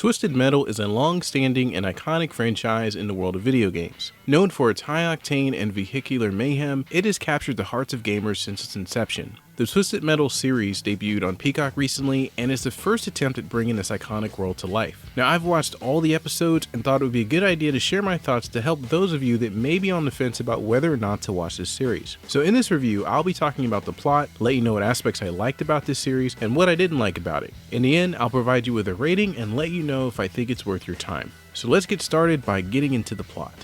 Twisted Metal is a long-standing and iconic franchise in the world of video games. Known for its high-octane and vehicular mayhem, it has captured the hearts of gamers since its inception. The Twisted Metal series debuted on Peacock recently and is the first attempt at bringing this iconic world to life. Now, I've watched all the episodes and thought it would be a good idea to share my thoughts to help those of you that may be on the fence about whether or not to watch this series. So in this review, I'll be talking about the plot, let you know what aspects I liked about this series, and what I didn't like about it. In the end, I'll provide you with a rating and let you know if I think it's worth your time. So let's get started by getting into the plot.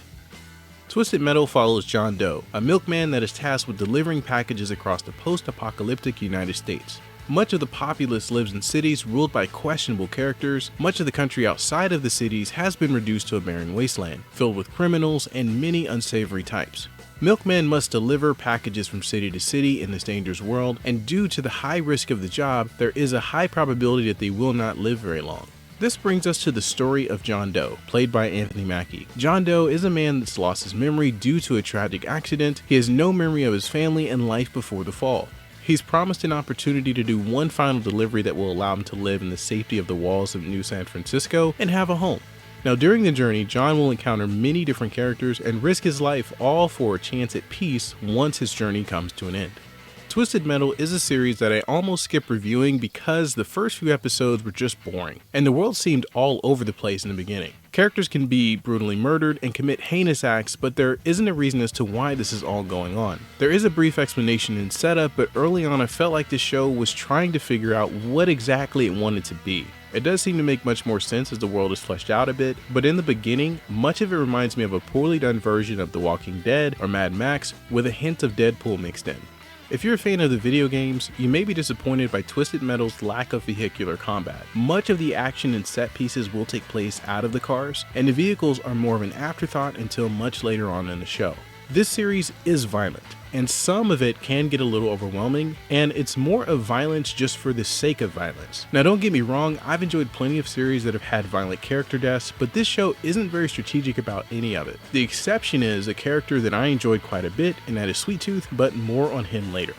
Twisted Metal follows John Doe, a milkman that is tasked with delivering packages across the post-apocalyptic United States. Much of the populace lives in cities ruled by questionable characters. Much of the country outside of the cities has been reduced to a barren wasteland, filled with criminals and many unsavory types. Milkmen must deliver packages from city to city in this dangerous world, and due to the high risk of the job, there is a high probability that they will not live very long. This brings us to the story of John Doe, played by Anthony Mackie. John Doe is a man that's lost his memory due to a tragic accident. He has no memory of his family and life before the fall. He's promised an opportunity to do one final delivery that will allow him to live in the safety of the walls of New San Francisco and have a home. Now, during the journey, John will encounter many different characters and risk his life, all for a chance at peace once his journey comes to an end. Twisted Metal is a series that I almost skipped reviewing because the first few episodes were just boring, and the world seemed all over the place in the beginning. Characters can be brutally murdered and commit heinous acts, but there isn't a reason as to why this is all going on. There is a brief explanation in setup, but early on I felt like the show was trying to figure out what exactly it wanted to be. It does seem to make much more sense as the world is fleshed out a bit, but in the beginning, much of it reminds me of a poorly done version of The Walking Dead or Mad Max with a hint of Deadpool mixed in. If you're a fan of the video games, you may be disappointed by Twisted Metal's lack of vehicular combat. Much of the action and set pieces will take place out of the cars, and the vehicles are more of an afterthought until much later on in the show. This series is violent, and some of it can get a little overwhelming, and it's more of violence just for the sake of violence. Now, don't get me wrong, I've enjoyed plenty of series that have had violent character deaths, but this show isn't very strategic about any of it. The exception is a character that I enjoyed quite a bit, and that is Sweet Tooth, but more on him later.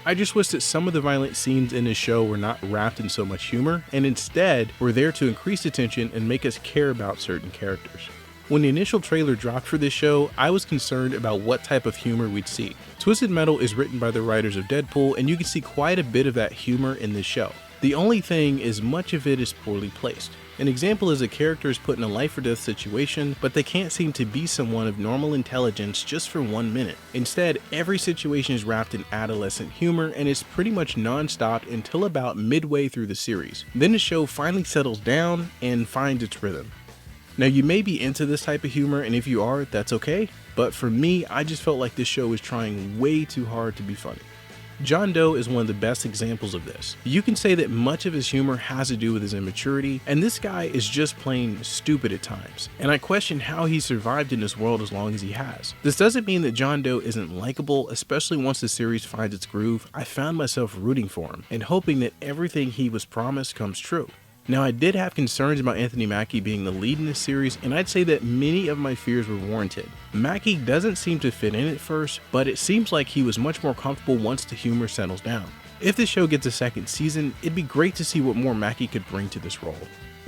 I just wish that some of the violent scenes in this show were not wrapped in so much humor, and instead were there to increase the tension and make us care about certain characters. When the initial trailer dropped for this show, I was concerned about what type of humor we'd see. Twisted Metal is written by the writers of Deadpool, and you can see quite a bit of that humor in this show. The only thing is much of it is poorly placed. An example is a character is put in a life or death situation, but they can't seem to be someone of normal intelligence just for 1 minute. Instead, every situation is wrapped in adolescent humor and is pretty much non-stop until about midway through the series. Then the show finally settles down and finds its rhythm. Now, you may be into this type of humor, and if you are, that's okay, but for me, I just felt like this show was trying way too hard to be funny. John Doe is one of the best examples of this. You can say that much of his humor has to do with his immaturity, and this guy is just plain stupid at times, and I question how he survived in this world as long as he has. This doesn't mean that John Doe isn't likable, especially once the series finds its groove. I found myself rooting for him, and hoping that everything he was promised comes true. Now, I did have concerns about Anthony Mackie being the lead in this series, and I'd say that many of my fears were warranted. Mackie doesn't seem to fit in at first, but it seems like he was much more comfortable once the humor settles down. If the show gets a second season, it'd be great to see what more Mackie could bring to this role.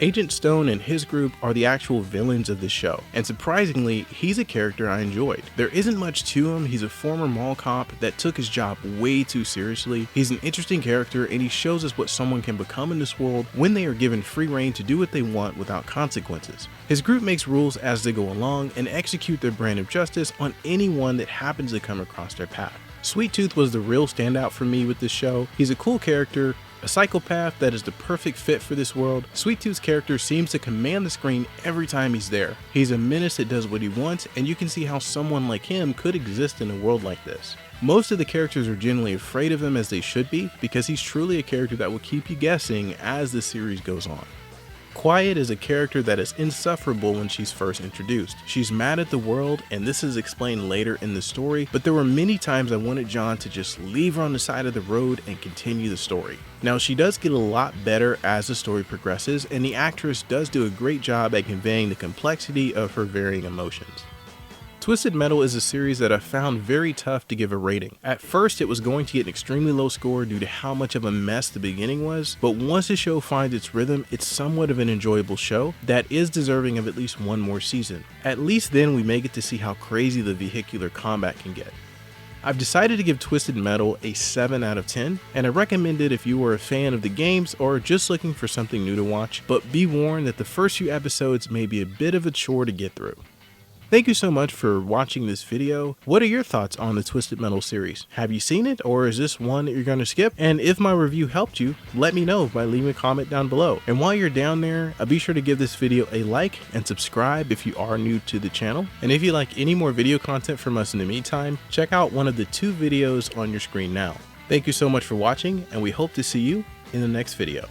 Agent Stone and his group are the actual villains of this show, and surprisingly, he's a character I enjoyed. There isn't much to him. He's a former mall cop that took his job way too seriously. He's an interesting character, and he shows us what someone can become in this world when they are given free reign to do what they want without consequences. His group makes rules as they go along and execute their brand of justice on anyone that happens to come across their path. Sweet Tooth was the real standout for me with this show. He's a cool character, a psychopath that is the perfect fit for this world. Sweet Tooth's character seems to command the screen every time he's there. He's a menace that does what he wants, and you can see how someone like him could exist in a world like this. Most of the characters are genuinely afraid of him, as they should be, because he's truly a character that will keep you guessing as the series goes on. Quiet is a character that is insufferable when she's first introduced. She's mad at the world, and this is explained later in the story, but there were many times I wanted John to just leave her on the side of the road and continue the story. Now, she does get a lot better as the story progresses, and the actress does do a great job at conveying the complexity of her varying emotions. Twisted Metal is a series that I found very tough to give a rating. At first, it was going to get an extremely low score due to how much of a mess the beginning was, but once the show finds its rhythm, it's somewhat of an enjoyable show that is deserving of at least one more season. At least then we may get to see how crazy the vehicular combat can get. I've decided to give Twisted Metal a 7 out of 10, and I recommend it if you are a fan of the games or just looking for something new to watch, but be warned that the first few episodes may be a bit of a chore to get through. Thank you so much for watching this video. What are your thoughts on the Twisted Metal series? Have you seen it, or is this one that you're going to skip? And if my review helped you, let me know by leaving a comment down below. And while you're down there, be sure to give this video a like and subscribe if you are new to the channel. And if you like any more video content from us in the meantime, check out one of the 2 videos on your screen now. Thank you so much for watching, and we hope to see you in the next video.